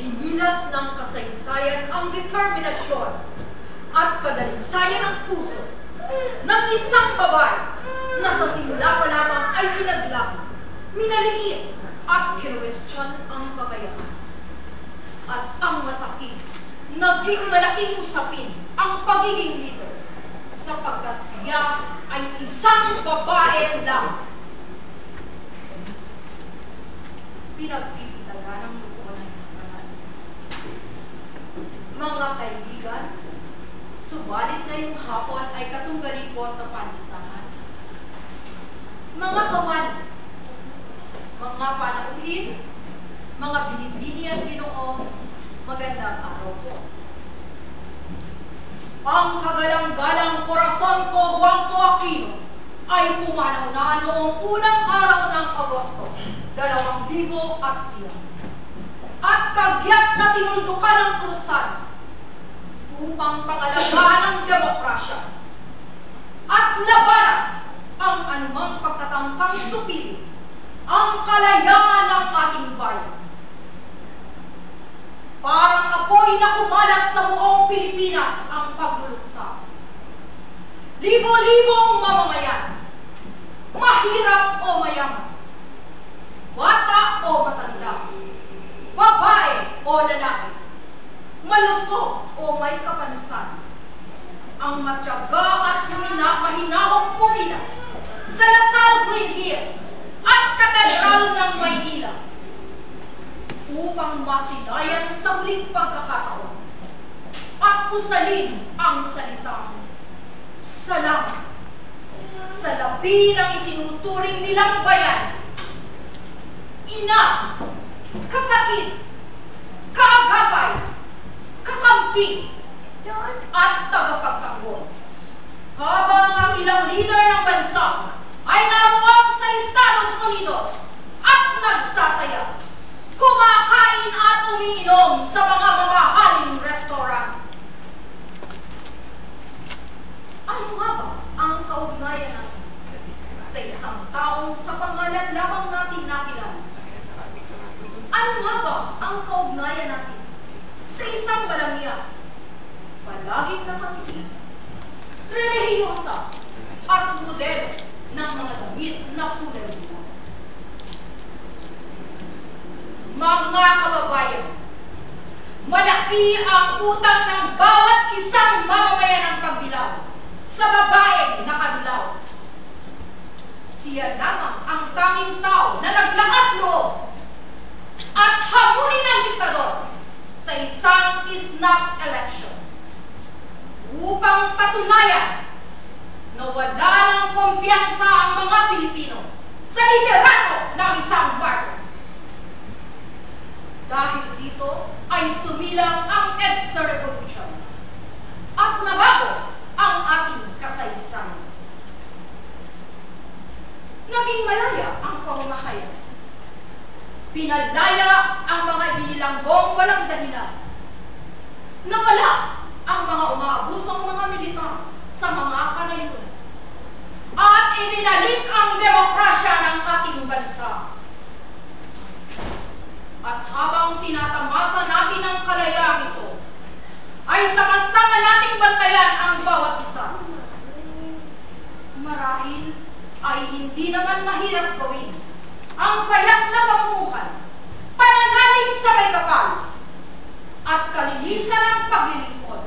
Inilas ng kasaysayan ang determinasyon at kadalisayan ng puso ng isang babae na sa simula pa lamang ay pinaglang, minaliit at kinwestiyon ang kakayahan. At ang masakit, naging malaking usapin ang pagiging leader sapagkat siya ay isang babae lang. Pinagpipitalan ng lukuhan ng kanan. Mga kaibigan, subalit ngayong hapon ay katunggali ko sa panisahan. Mga kawani, mga panauhin, mga binibini at Ginoo, magandang araw po. Ang kagalang-galang korason ko, Juan Aquino, ay pumanaw na noong unang araw ng Agosto, 2009. At kagyat na tinundukan ng krusan upang pangalagaan ang demokrasya at labanan ang anumang pagtatangkang supili ang kalayaan ng ating bayan. Parang apoy na kumalat sa buong Pilipinas ang pagluluksa. Libo-libong mamamayan, mahirap o mayaman, bata o matanda, babae o lalaki, malusog o may kapansan, ang matyaga at mahinahong pumila sa Lasal Green Hills at Katedral ng Maynila upang masilayan sa huling pagkakataon at usalin ang salitang salamat sa labi ng itinuturing nilang bayan, ina, kapatid, kaagapay, kakampi, at tagapagtanggol. Habang ang ilang leader ng bansa ay naruwang sa Estados Unidos at nagsasaya, kumakain at umiinom sa mga mamahaling restaurant. Ano nga ba ang kaugnayan natin sa isang taong sa pangalan lamang natin nakilala? Ano nga ba ang kaugnayan natin sa isang balangya, palaging nakatitig, relihiyosa at modelo ng mga damit na kulay dilaw? Mga kababayan, malaki ang utang ng bawat isang mamamayan ng Pagbilao sa babaeng nakadilaw. Siya lamang ang tanging tao na naglakas loob at hamunin ang diktador sa isang snap election upang patunayan na wala ng kumpiyansa ang mga Pilipino sa liderato ng isang Marcos. Dahil dito ay sumilang ang EDSA Revolution at nabago ang ating kasaysayan. Naging malaya ang pamamahayag. Pinalaya ang mga ibinilanggong walang dahilan. Nawala ang mga umaabusong mga militar sa mga kanayunan. At ibinalik ang demokrasya ng ating bansa. At habang tinatamasa natin ang kalayaan ito, ay sama-sama nating bantayan ang bawat isa. Marahil ay hindi naman mahirap gawin ang payat na pamumuhay, pananalig sa may kapal, at kalinisan ng paglilingkod,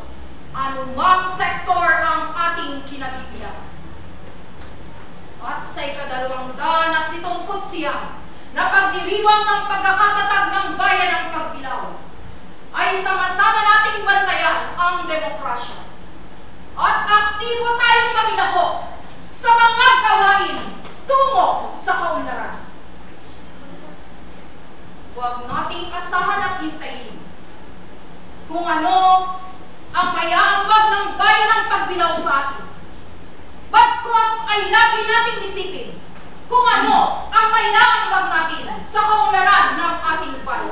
anumang sektor ang ating kinabibilangan. At sa ika-270 na pagdiriwang ng pagkakatatag ng bayan ng Pagbilao, ay sama-sama nating bantayan ang demokrasya. At aktibo tayong makilaho sa mga gawain tungo sa kaunlaran. Huwag nating asahan at hintayin kung ano ang mayaambag ng bayan ng Pagbilao sa atin. Bagkus ay lagi nating isipin kung ano ang mayaambag natin sa kaunlaran ng ating bayan.